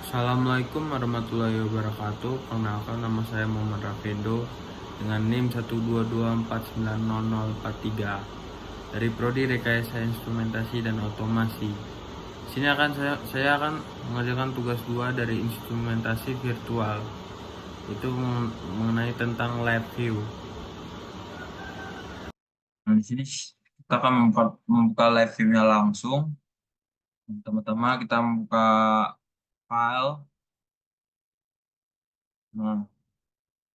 Assalamualaikum warahmatullahi wabarakatuh. Perkenalkan, nama saya Muhammad Rafindo dengan NIM 122490043 dari Prodi Rekayasa Instrumentasi dan Otomasi. Sini saya akan mengerjakan tugas 2 dari instrumentasi virtual. Itu mengenai tentang lab view. Nah, di sini kita akan membuka live view-nya langsung. Pertama-tama kita membuka file. Nah,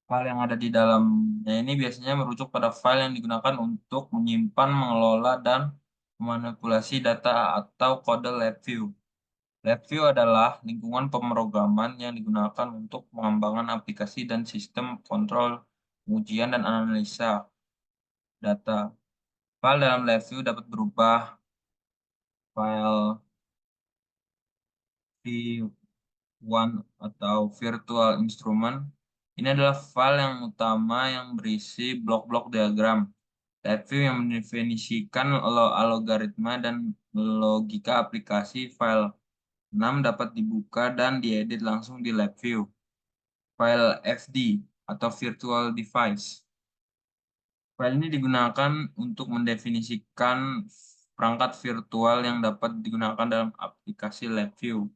file yang ada di dalamnya ini biasanya merujuk pada file yang digunakan untuk menyimpan, mengelola, dan memanipulasi data atau kode LabVIEW. LabVIEW adalah lingkungan pemrograman yang digunakan untuk pengembangan aplikasi dan sistem kontrol, pengujian, dan analisa data. File dalam LabVIEW dapat berubah file one atau virtual instrument. Ini adalah file yang utama yang berisi blok-blok diagram. LabVIEW yang mendefinisikan algoritma dan logika aplikasi. File 6 dapat dibuka dan diedit langsung di LabVIEW. File FD atau virtual device. File ini digunakan untuk mendefinisikan perangkat virtual yang dapat digunakan dalam aplikasi LabVIEW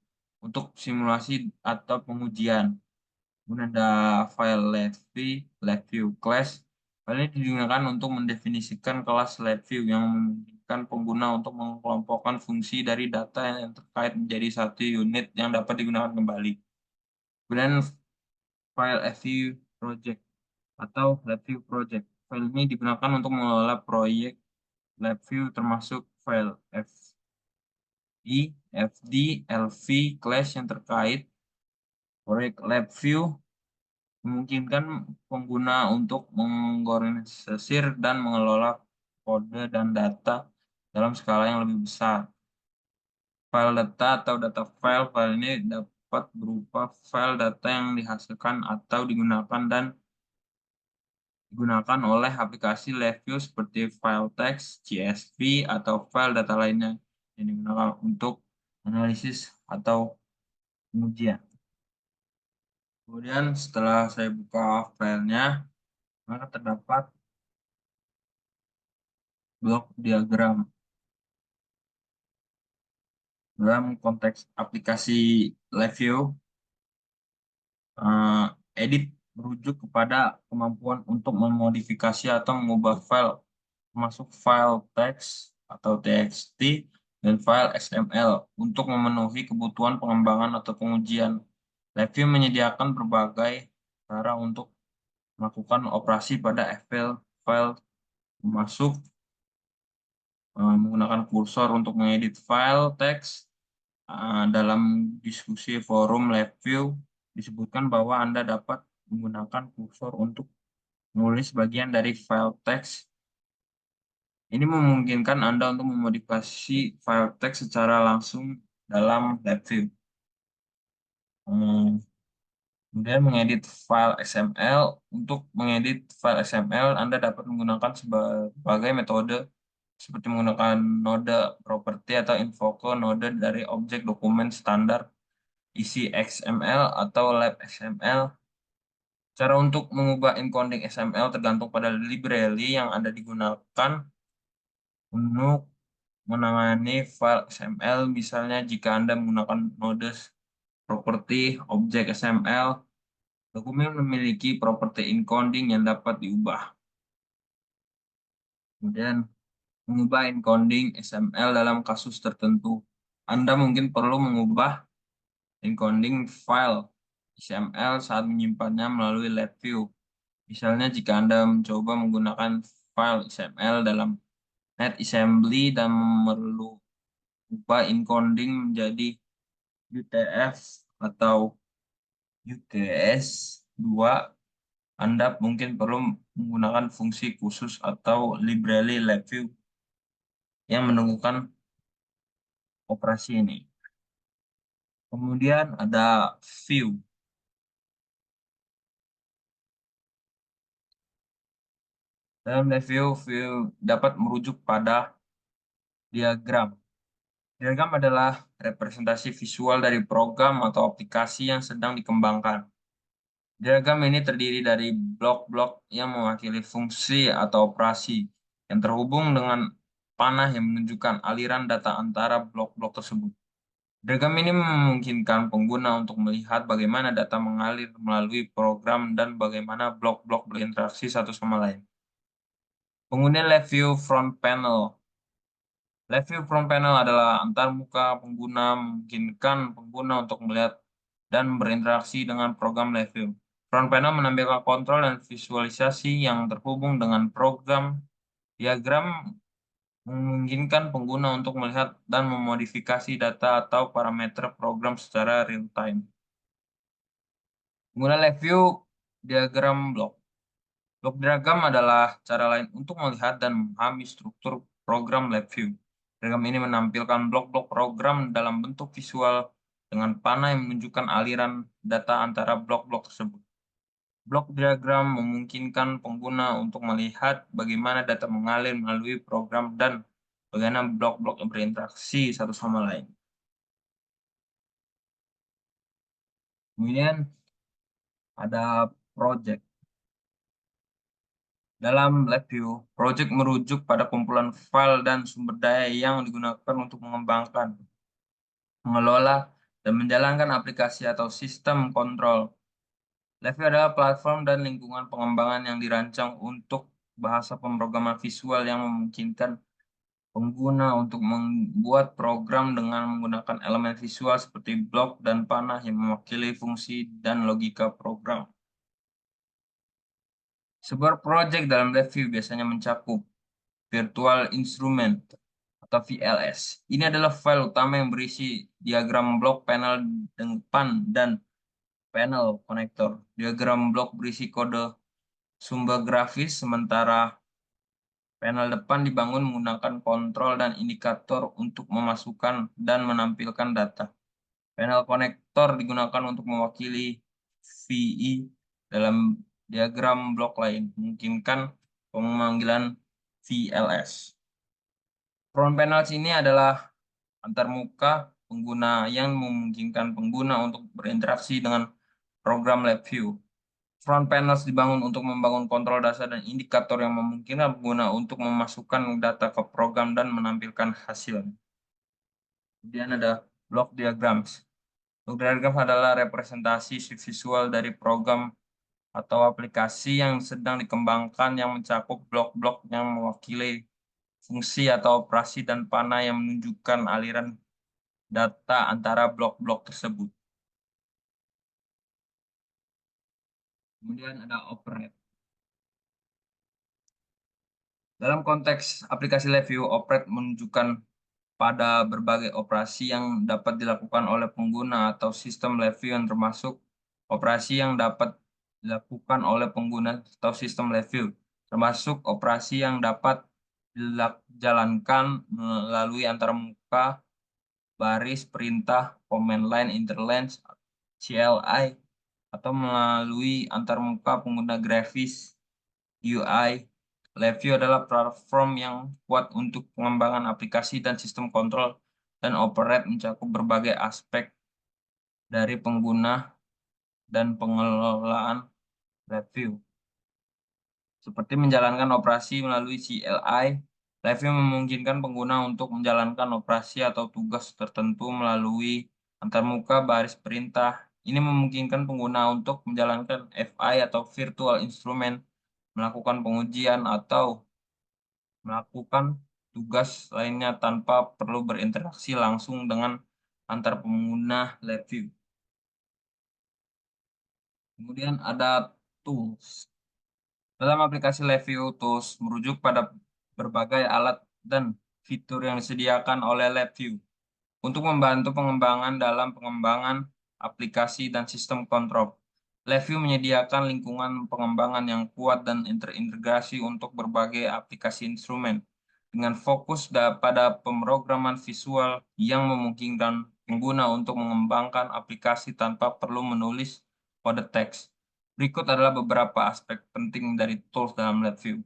untuk simulasi atau pengujian. Kemudian ada file LabVIEW class. File ini digunakan untuk mendefinisikan kelas LabVIEW yang memungkinkan pengguna untuk mengelompokkan fungsi dari data yang terkait menjadi satu unit yang dapat digunakan kembali. Kemudian file FView project atau LabVIEW project. File ini digunakan untuk mengelola proyek LabVIEW termasuk file FI, FD, LV, class yang terkait. Proyek LabVIEW memungkinkan pengguna untuk mengorganisir dan mengelola kode dan data dalam skala yang lebih besar. File data atau data file ini dapat berupa file data yang dihasilkan atau digunakan oleh aplikasi LabVIEW seperti file text, CSV, atau file data lainnya yang digunakan untuk analisis atau pengujian. Kemudian setelah saya buka filenya, maka terdapat blok diagram. Dalam konteks aplikasi LabVIEW, eh, edit merujuk kepada kemampuan untuk memodifikasi atau mengubah file, termasuk file teks atau TXT dan file XML untuk memenuhi kebutuhan pengembangan atau pengujian. LabVIEW menyediakan berbagai cara untuk melakukan operasi pada file, termasuk menggunakan kursor untuk mengedit file teks. Dalam diskusi forum LabVIEW disebutkan bahwa Anda dapat menggunakan kursor untuk menulis bagian dari file teks. Ini memungkinkan Anda untuk memodifikasi file teks secara langsung dalam LabVIEW. Hmm, Kemudian mengedit file XML. Untuk mengedit file XML, Anda dapat menggunakan sebagai metode seperti menggunakan node property atau invoke node dari objek dokumen standar isi XML atau lab XML. Cara untuk mengubah encoding XML tergantung pada library yang Anda digunakan untuk menangani file XML. Misalnya jika Anda menggunakan node property objek XML, dokumen memiliki properti encoding yang dapat diubah. Kemudian mengubah encoding XML dalam kasus tertentu. Anda mungkin perlu mengubah encoding file XML saat menyimpannya melalui LabVIEW. Misalnya jika Anda mencoba menggunakan file XML dalam NetAssembly dan perlu ubah encoding menjadi UTF atau UTS-2, Anda mungkin perlu menggunakan fungsi khusus atau library LabVIEW yang menentukan operasi ini. Kemudian ada view. Dalam review, view dapat merujuk pada diagram. Diagram adalah representasi visual dari program atau aplikasi yang sedang dikembangkan. Diagram ini terdiri dari blok-blok yang mewakili fungsi atau operasi yang terhubung dengan panah yang menunjukkan aliran data antara blok-blok tersebut. Diagram ini memungkinkan pengguna untuk melihat bagaimana data mengalir melalui program dan bagaimana blok-blok berinteraksi satu sama lain. Kemudian Left View Front Panel. Left View Front Panel adalah antarmuka pengguna memungkinkan pengguna untuk melihat dan berinteraksi dengan program Left View. Front Panel menampilkan kontrol dan visualisasi yang terhubung dengan program. Diagram memungkinkan pengguna untuk melihat dan memodifikasi data atau parameter program secara real-time. Kemudian Left View Diagram Block. Block diagram adalah cara lain untuk melihat dan memahami struktur program LabVIEW. Diagram ini menampilkan blok-blok program dalam bentuk visual dengan panah yang menunjukkan aliran data antara blok-blok tersebut. Blok diagram memungkinkan pengguna untuk melihat bagaimana data mengalir melalui program dan bagaimana blok-blok berinteraksi satu sama lain. Kemudian ada project. Dalam LabVIEW, project merujuk pada kumpulan file dan sumber daya yang digunakan untuk mengembangkan, mengelola, dan menjalankan aplikasi atau sistem kontrol. LabVIEW adalah platform dan lingkungan pengembangan yang dirancang untuk bahasa pemrograman visual yang memungkinkan pengguna untuk membuat program dengan menggunakan elemen visual seperti blok dan panah yang mewakili fungsi dan logika program. Sebuah proyek dalam LabVIEW biasanya mencakup Virtual Instrument atau VLS. Ini adalah file utama yang berisi diagram blok panel depan dan panel konektor. Diagram blok berisi kode sumber grafis, sementara panel depan dibangun menggunakan kontrol dan indikator untuk memasukkan dan menampilkan data. Panel konektor digunakan untuk mewakili VI dalam diagram blok lain, memungkinkan pemanggilan VLS. Front panel sini adalah antarmuka pengguna yang memungkinkan pengguna untuk berinteraksi dengan program LabVIEW. Front panels dibangun untuk membangun kontrol dasar dan indikator yang memungkinkan pengguna untuk memasukkan data ke program dan menampilkan hasil. Kemudian ada block diagrams. Block diagram adalah representasi visual dari program atau aplikasi yang sedang dikembangkan yang mencakup blok-blok yang mewakili fungsi atau operasi dan panah yang menunjukkan aliran data antara blok-blok tersebut. Kemudian ada operate. Dalam konteks aplikasi LabVIEW, operate menunjukkan pada berbagai operasi yang dapat dilakukan oleh pengguna atau sistem LabVIEW yang termasuk operasi yang dapat dilakukan oleh pengguna atau sistem LabVIEW, termasuk operasi yang dapat dijalankan melalui antarmuka, baris, perintah, command line, interlines, CLI, atau melalui antarmuka pengguna grafis, UI. LabVIEW adalah platform yang kuat untuk pengembangan aplikasi dan sistem kontrol, dan operate mencakup berbagai aspek dari pengguna dan pengelolaan LabVIEW. Seperti menjalankan operasi melalui CLI, LabVIEW memungkinkan pengguna untuk menjalankan operasi atau tugas tertentu melalui antarmuka baris perintah. Ini memungkinkan pengguna untuk menjalankan FI atau Virtual Instrument, melakukan pengujian, atau melakukan tugas lainnya tanpa perlu berinteraksi langsung dengan antar pengguna LabVIEW. Kemudian ada tools. Dalam aplikasi LabVIEW, tools merujuk pada berbagai alat dan fitur yang disediakan oleh LabVIEW untuk membantu pengembangan dalam pengembangan aplikasi dan sistem kontrol. LabVIEW menyediakan lingkungan pengembangan yang kuat dan terintegrasi untuk berbagai aplikasi instrumen, dengan fokus pada pemrograman visual yang memungkinkan pengguna untuk mengembangkan aplikasi tanpa perlu menulis kode teks. Berikut adalah beberapa aspek penting dari tools dalam LabVIEW.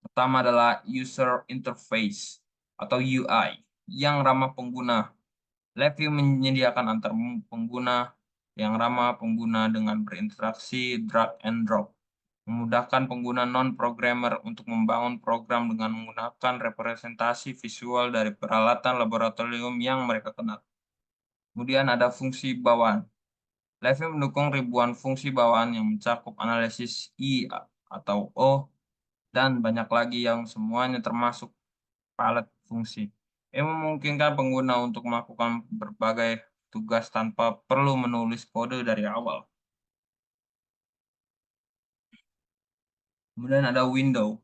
Pertama adalah User Interface atau UI. yang ramah pengguna. Live view menyediakan antar pengguna yang ramah pengguna dengan berinteraksi drag and drop, memudahkan pengguna non-programmer untuk membangun program dengan menggunakan representasi visual dari peralatan laboratorium yang mereka kenal. Kemudian ada fungsi bawaan. Live view mendukung ribuan fungsi bawaan yang mencakup analisis I atau O dan banyak lagi yang semuanya termasuk palet fungsi. Ini memungkinkan pengguna untuk melakukan berbagai tugas tanpa perlu menulis kode dari awal. Kemudian ada window.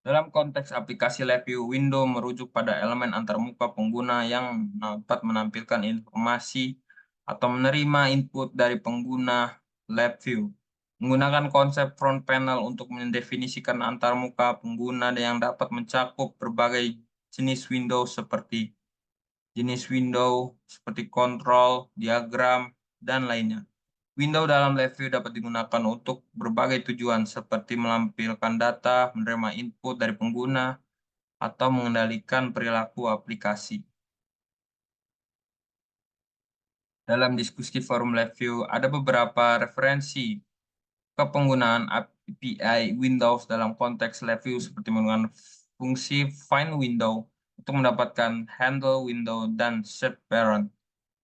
Dalam konteks aplikasi Live View, window merujuk pada elemen antarmuka pengguna yang dapat menampilkan informasi atau menerima input dari pengguna Live View. Menggunakan konsep front panel untuk mendefinisikan antarmuka pengguna yang dapat mencakup berbagai jenis window seperti kontrol, diagram, dan lainnya. Window dalam Live View dapat digunakan untuk berbagai tujuan seperti melampirkan data, menerima input dari pengguna, atau mengendalikan perilaku aplikasi. Dalam diskusi forum Live View, ada beberapa referensi ke penggunaan API Windows dalam konteks Live View seperti menggunakan fungsi find window untuk mendapatkan handle window dan set parent.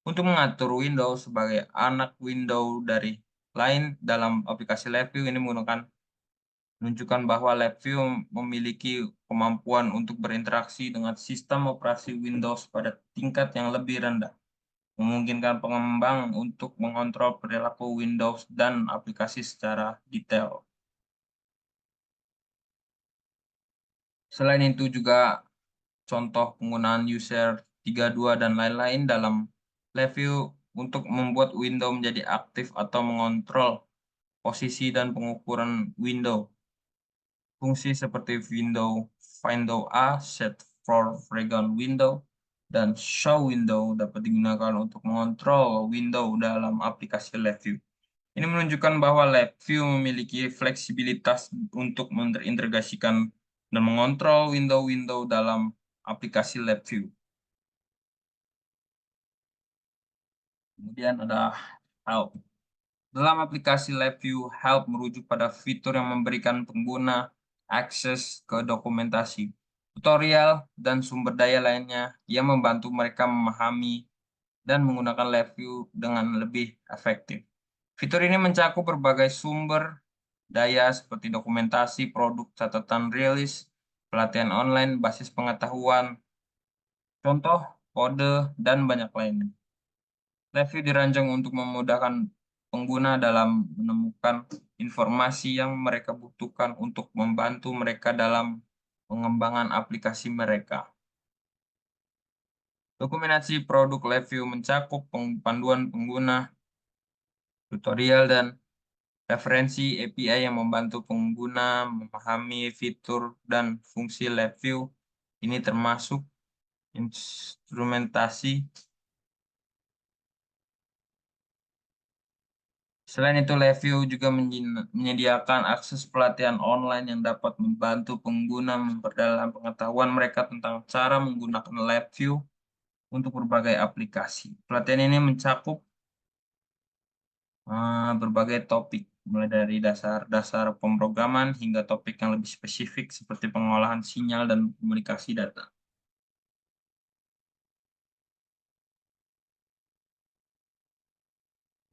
Untuk mengatur Windows sebagai anak window dari lain dalam aplikasi Live View ini menunjukkan bahwa Live View memiliki kemampuan untuk berinteraksi dengan sistem operasi Windows pada tingkat yang lebih rendah, memungkinkan pengembang untuk mengontrol perilaku Windows dan aplikasi secara detail. Selain itu juga contoh penggunaan user 32 dan lain-lain dalam Live View untuk membuat window menjadi aktif atau mengontrol posisi dan pengukuran window. Fungsi seperti window window A, set for foreground window, dan show window dapat digunakan untuk mengontrol window dalam aplikasi Live View. Ini menunjukkan bahwa Live View memiliki fleksibilitas untuk mengintegrasikan dan mengontrol window-window dalam aplikasi Live View. Kemudian ada help. Dalam aplikasi Live View, help merujuk pada fitur yang memberikan pengguna akses ke dokumentasi, tutorial, dan sumber daya lainnya yang membantu mereka memahami dan menggunakan Live View dengan lebih efektif. Fitur ini mencakup berbagai sumber daya seperti dokumentasi, produk, catatan rilis, pelatihan online, basis pengetahuan, contoh, kode, dan banyak lainnya. Live View dirancang untuk memudahkan pengguna dalam menemukan informasi yang mereka butuhkan untuk membantu mereka dalam pengembangan aplikasi mereka. Dokumentasi produk Live View mencakup panduan pengguna, tutorial, dan referensi API yang membantu pengguna memahami fitur dan fungsi Live View. Ini termasuk instrumentasi. Selain itu, Live View juga menyediakan akses pelatihan online yang dapat membantu pengguna memperdalam pengetahuan mereka tentang cara menggunakan Live View untuk berbagai aplikasi. Pelatihan ini mencakup berbagai topik, mulai dari dasar-dasar pemrograman hingga topik yang lebih spesifik seperti pengolahan sinyal dan komunikasi data.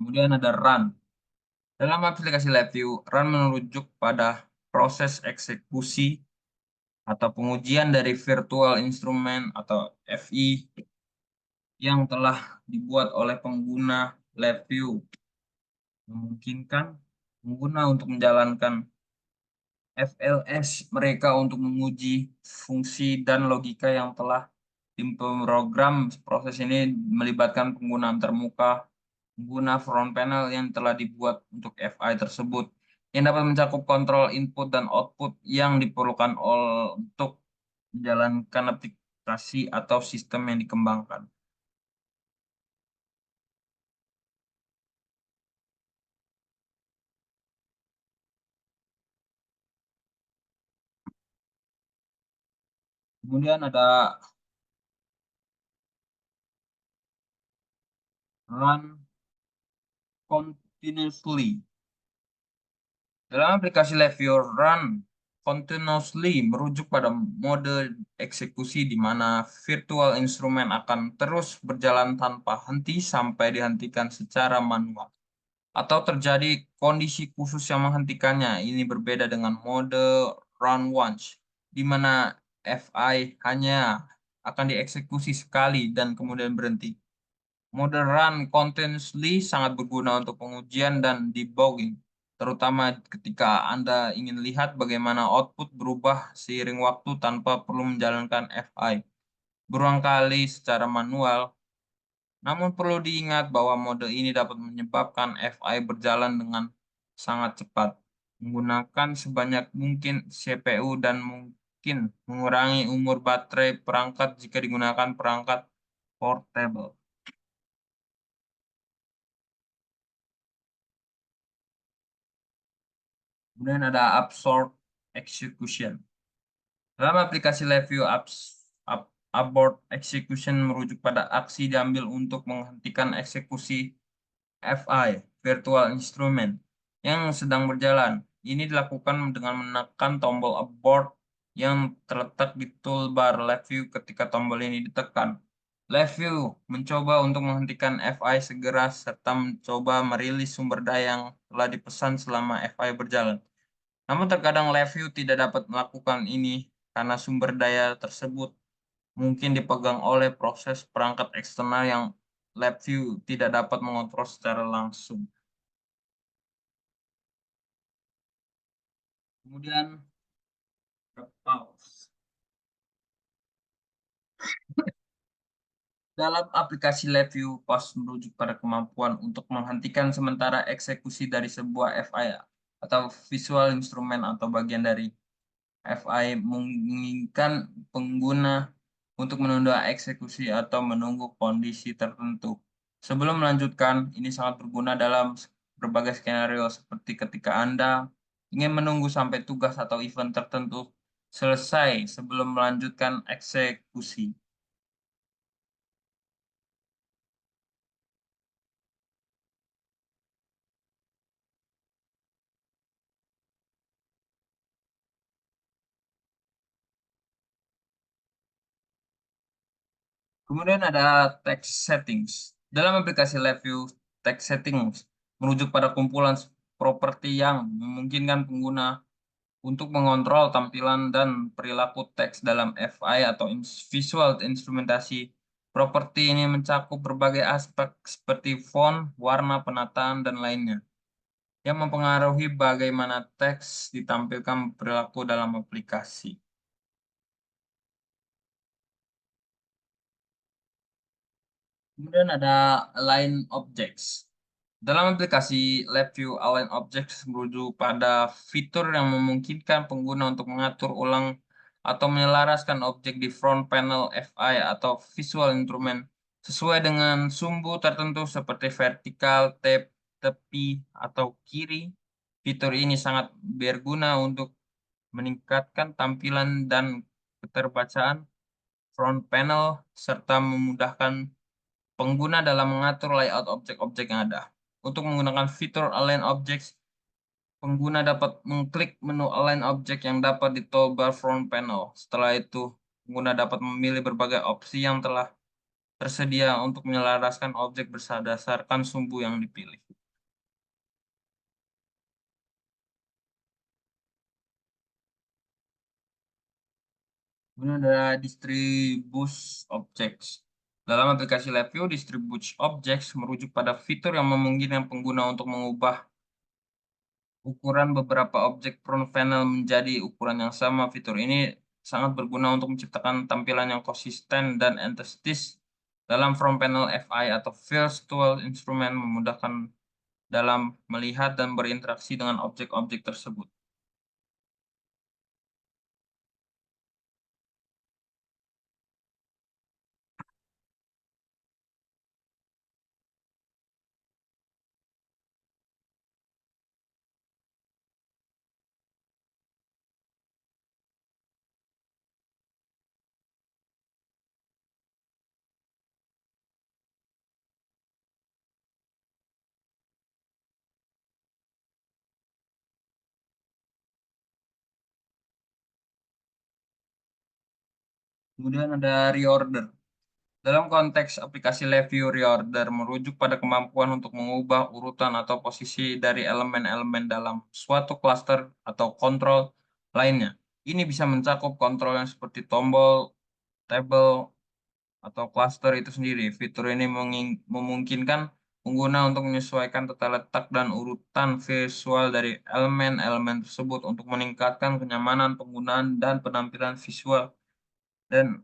Kemudian ada Run. Dalam aplikasi LiveView, Run merujuk pada proses eksekusi atau pengujian dari virtual instrument atau VI yang telah dibuat oleh pengguna LiveView, memungkinkan pengguna untuk menjalankan FLS mereka untuk menguji fungsi dan logika yang telah diprogram. Proses ini melibatkan penggunaan termuka, pengguna front panel yang telah dibuat untuk FI tersebut, yang dapat mencakup kontrol input dan output yang diperlukan untuk menjalankan aplikasi atau sistem yang dikembangkan. Kemudian ada run continuously. Dalam aplikasi Levio Run Continuously merujuk pada mode eksekusi di mana virtual instrumen akan terus berjalan tanpa henti sampai dihentikan secara manual atau terjadi kondisi khusus yang menghentikannya. Ini berbeda dengan mode Run Once di mana FI hanya akan dieksekusi sekali dan kemudian berhenti. Mode run continuously sangat berguna untuk pengujian dan debugging, terutama ketika Anda ingin lihat bagaimana output berubah seiring waktu tanpa perlu menjalankan FI berulang kali secara manual. Namun perlu diingat bahwa mode ini dapat menyebabkan FI berjalan dengan sangat cepat, menggunakan sebanyak mungkin CPU dan mungkin mengurangi umur baterai perangkat jika digunakan perangkat portable. Kemudian ada absorb execution. Dalam aplikasi Review abort execution merujuk pada aksi diambil untuk menghentikan eksekusi FI, virtual instrument, yang sedang berjalan. Ini dilakukan dengan menekan tombol abort yang terletak di toolbar Review ketika tombol ini ditekan. Review mencoba untuk menghentikan FI segera serta mencoba merilis sumber daya yang telah dipesan selama FI berjalan. Namun terkadang review tidak dapat melakukan ini karena sumber daya tersebut mungkin dipegang oleh proses perangkat eksternal yang LabVIEW tidak dapat mengontrol secara langsung. Kemudian pause. Dalam aplikasi LabVIEW, pause merujuk pada kemampuan untuk menghentikan sementara eksekusi dari sebuah FI atau visual instrumen atau bagian dari FI menginginkan pengguna untuk menunda eksekusi atau menunggu kondisi tertentu. Sebelum melanjutkan, ini sangat berguna dalam berbagai skenario seperti ketika Anda ingin menunggu sampai tugas atau event tertentu selesai sebelum melanjutkan eksekusi. Kemudian ada text settings. Dalam aplikasi LabVIEW, text settings merujuk pada kumpulan properti yang memungkinkan pengguna untuk mengontrol tampilan dan perilaku teks dalam FI atau visual instrumentasi. Properti ini mencakup berbagai aspek seperti font, warna, penataan, dan lainnya yang mempengaruhi bagaimana teks ditampilkan perilaku dalam aplikasi. Kemudian ada align objects. Dalam aplikasi LabVIEW, align objects merujuk pada fitur yang memungkinkan pengguna untuk mengatur ulang atau menyelaraskan objek di front panel FI atau visual instrument sesuai dengan sumbu tertentu seperti vertikal, tab, tepi, atau kiri. Fitur ini sangat berguna untuk meningkatkan tampilan dan keterbacaan front panel serta memudahkan pengguna dalam mengatur layout objek-objek yang ada. Untuk menggunakan fitur Align Objects, pengguna dapat mengklik menu Align Object yang dapat di toolbar front panel. Setelah itu, pengguna dapat memilih berbagai opsi yang telah tersedia untuk menyelaraskan objek berdasarkan sumbu yang dipilih. Kemudian ada Distribute Objects. Dalam aplikasi LabVIEW, Distribute Objects merujuk pada fitur yang memungkinkan pengguna untuk mengubah ukuran beberapa objek front panel menjadi ukuran yang sama. Fitur ini sangat berguna untuk menciptakan tampilan yang konsisten dan estetis dalam front panel FI atau virtual instrument, memudahkan dalam melihat dan berinteraksi dengan objek-objek tersebut. Kemudian ada reorder. Dalam konteks aplikasi Review, reorder merujuk pada kemampuan untuk mengubah urutan atau posisi dari elemen-elemen dalam suatu klaster atau kontrol lainnya. Ini bisa mencakup kontrol yang seperti tombol, tabel, atau klaster itu sendiri. Fitur ini memungkinkan pengguna untuk menyesuaikan tata letak dan urutan visual dari elemen-elemen tersebut untuk meningkatkan kenyamanan penggunaan dan penampilan visual dan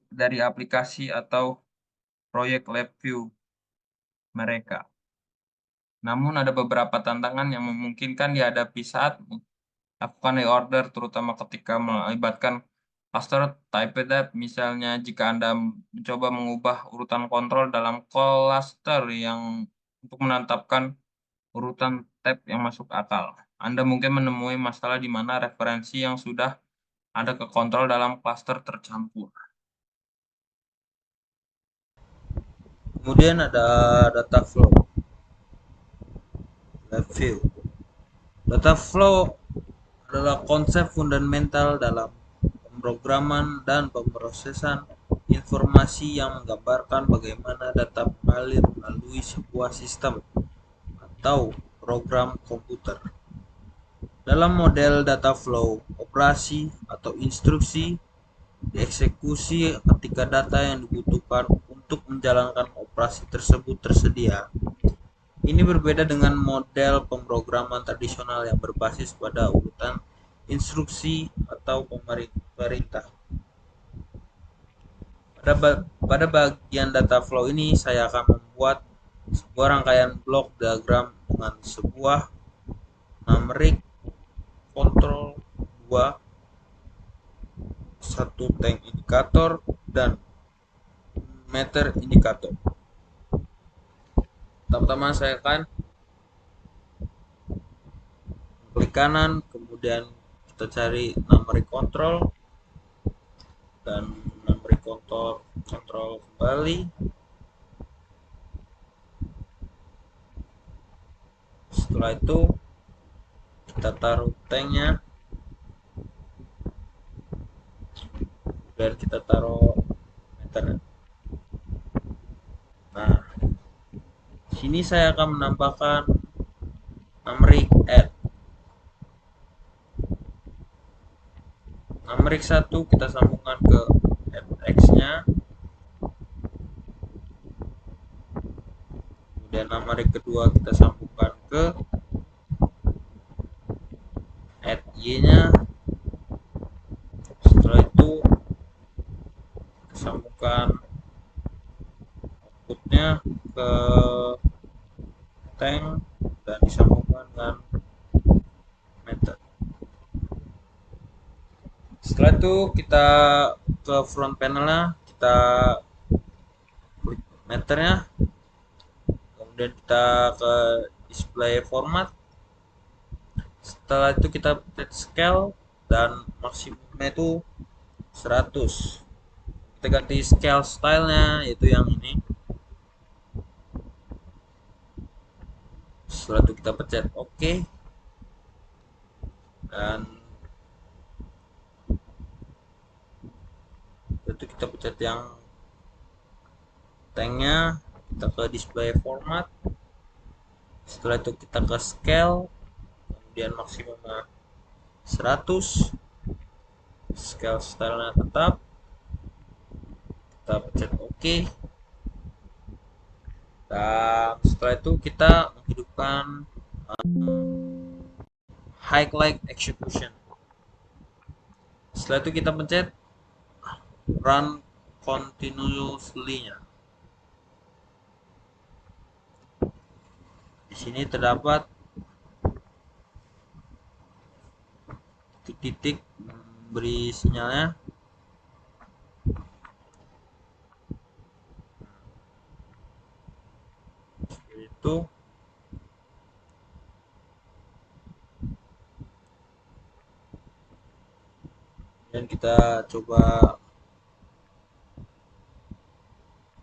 dari aplikasi atau proyek LabVIEW mereka. Namun ada beberapa tantangan yang memungkinkan dihadapi saat melakukan reorder, terutama ketika melibatkan cluster type data. Misalnya, jika Anda mencoba mengubah urutan kontrol dalam cluster yang untuk menetapkan urutan tab yang masuk akal. Anda mungkin menemui masalah di mana referensi yang sudah ada ke kontrol dalam cluster tercampur. Kemudian ada data flow, lab view. Data flow adalah konsep fundamental dalam pemrograman dan pemrosesan informasi yang menggambarkan bagaimana data mengalir melalui sebuah sistem atau program komputer. Dalam model data flow, operasi atau instruksi dieksekusi ketika data yang dibutuhkan untuk menjalankan operasi tersebut tersedia. Ini berbeda dengan model pemrograman tradisional yang berbasis pada urutan instruksi atau perintah. Pada bagian data flow ini, saya akan membuat sebuah rangkaian blok diagram dengan sebuah numerik kontrol 2, satu tank indikator, dan meter indikator. Pertama saya akan klik kanan, kemudian kita cari numerik kontrol dan numerik kontrol kembali. Setelah itu kita taruh tanknya, dan kita taruh meternya. Nah, sini saya akan menambahkan numerik add. Numerik 1 kita sambungkan ke x-nya. Kemudian numerik kedua kita sambungkan ke add y-nya. Setelah itu kita sambungkan outputnya ke tank dan disambungkan dengan meter. Setelah itu kita ke front panelnya, kita klik meternya, kemudian kita ke display format. Setelah itu kita pencet scale dan maksimumnya itu 100. Kita ganti scale stylenya, yaitu yang ini. Setelah itu kita pencet OK, dan itu kita pencet yang tanknya, kita ke display format. Setelah itu kita ke scale, kemudian maksimumnya 100, scale stylenya tetap, kita pencet OK, dan setelah itu kita menghidupkan highlight execution. Setelah itu kita pencet run continuously-nya. Di sini terdapat titik-titik memberi sinyalnya. Seperti itu. Dan kita coba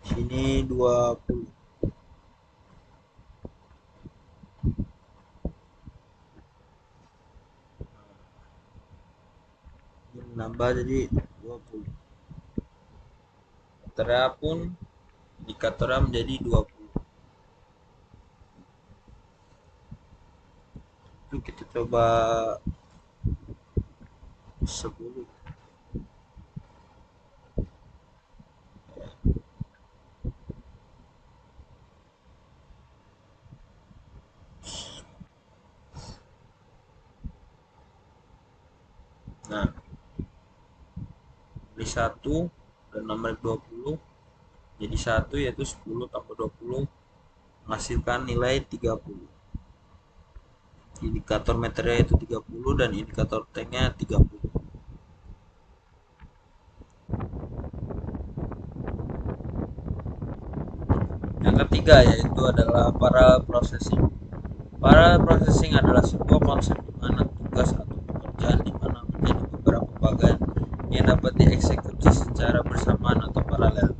sini 20. Ini menambah jadi 20. meternya pun indikatornya menjadi 20. Itu kita coba 10. Nah, dari 1 dan nomor 20 jadi 1, yaitu 10 tambah 20 menghasilkan nilai 30. Indikator meternya itu 30 dan indikator tanknya 30. Yang ketiga yaitu adalah parallel processing. Parallel processing adalah sebuah konsep di mana tugas atau pekerjaan di mana menjadi beberapa bagian yang dapat dieksekusi secara bersamaan atau paralel.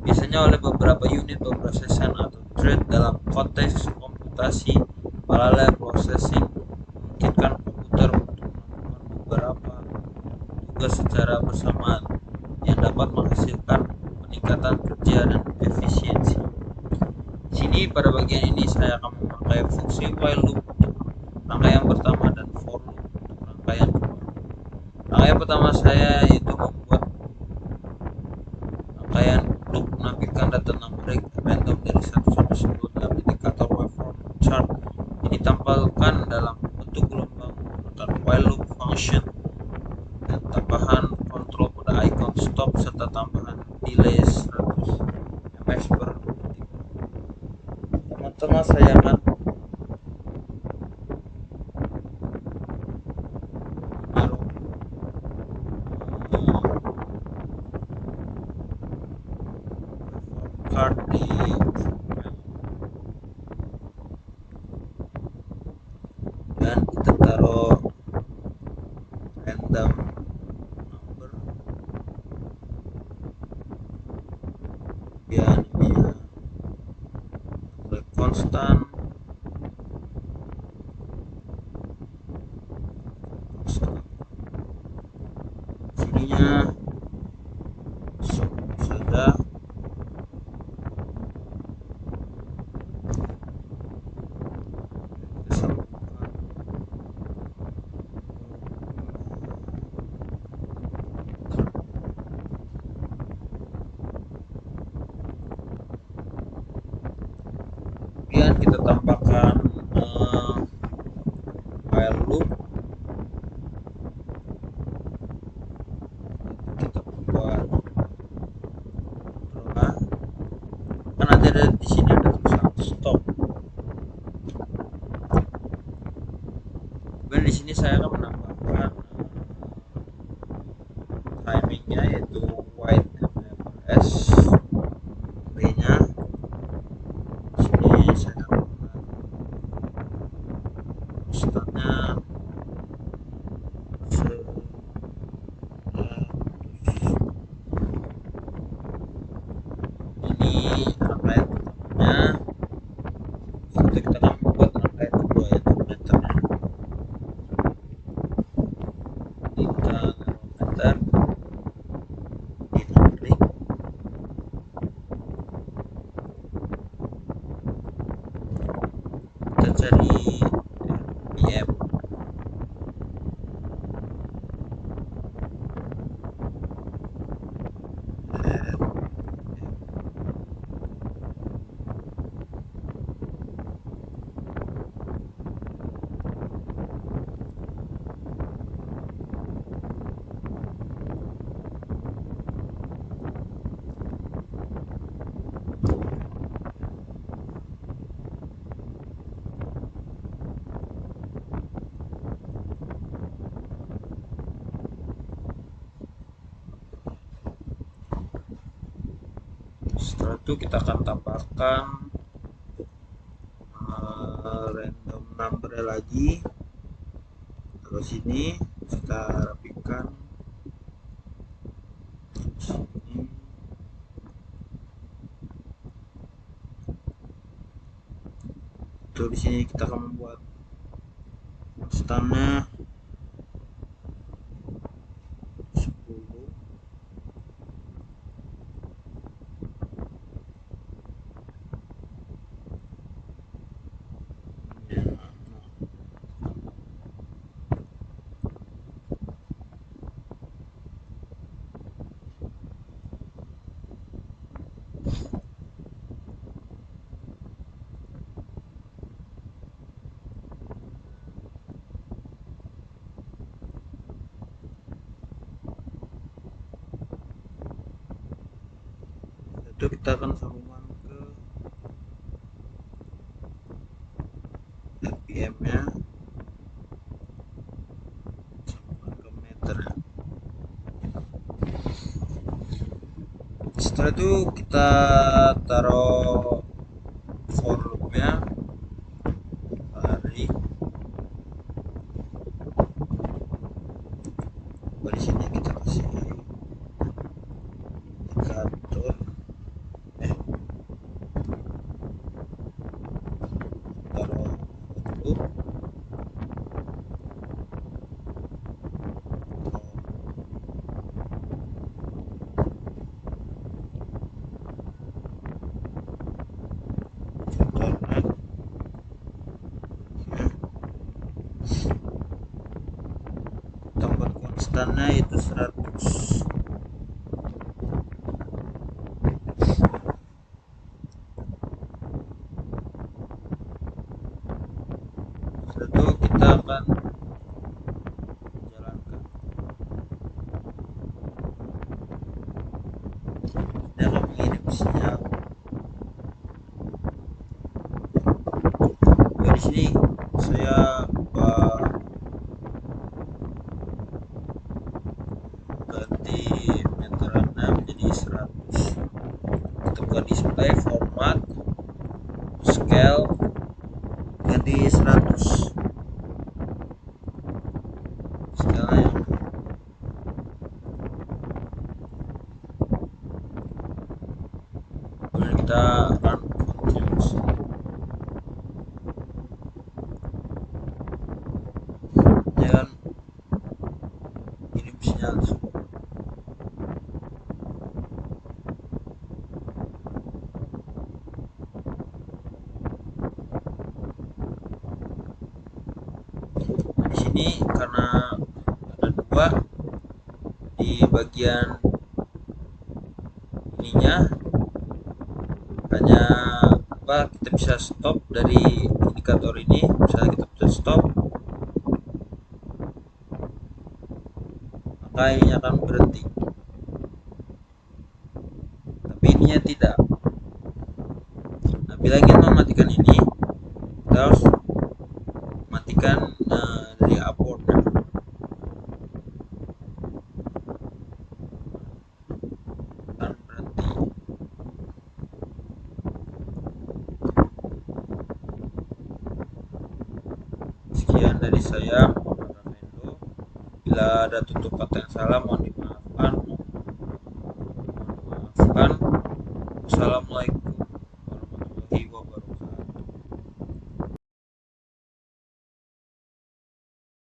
Biasanya oleh beberapa unit pemrosesan atau thread dalam konteks komputasi. Parallel processing memungkinkan komputer untuk melakukan beberapa tugas secara bersamaan yang dapat menghasilkan peningkatan kerja dan efisiensi. Di sini pada bagian ini saya akan memakai fungsi while loop untuk rangkaian pertama dan for loop untuk rangkaian kedua. Rangkaian pertama saya yaitu membuat rangkaian loop menampilkan data numbering random dari 1 sampai 10 dalam indikator waveform chart. Ini tampilkan dalam bentuk gelombang menggunakan while loop function dan tambahan kontrol pada icon stop serta tambahan delay 100 ms per detik. Teman-teman, saya akan menaruh card di dan kita taruh random number, kemudian ini konstan sininya saja kemudian kita tambahkan while loop. Kita buat kan ada di sini ada tulisan stop. Kemudian di sini saya akan menambahkan timingnya yaitu white s nya. Sini saya akan startnya ini rangkaian pertamanya. Setelah kita akan membuat rangkaian kedua yaitu meternya. Kita meter kita klik, kita cari RPM. Setelah itu kita akan tambahkan random number lagi. Terus ini kita rapikan sini. Tuh di sini kita akan membuat konstannya 10. itu kita akan sambungkan ke RPM nya, sambungkan ke meter. Setelah itu kita taruh for loop nya, tarik di sini, kita kasih indikator taruh loop, contohnya tempat konstannya itu 100. Setelah itu kita akan jalankan, dia akan mengirim sinyal. Di sini saya ganti meterannya menjadi 100. Kita buka display, format, scale, ganti 100 scale nya. Kemudian kita run continuous. Ya kan, kirim sinyal. Di sini karena ada dua di bagian ininya, hanya kita bisa stop dari indikator ini. Misalnya kita bisa stop, maka ini akan berhenti, tapi ininya tidak. Nah, bila ingin mematikan ini, kita harus matikan dari upward akan berhenti. Sekian dari saya, Muhammad Ramendo. Bila ada tutur kata yang salah mohon dimaafkan.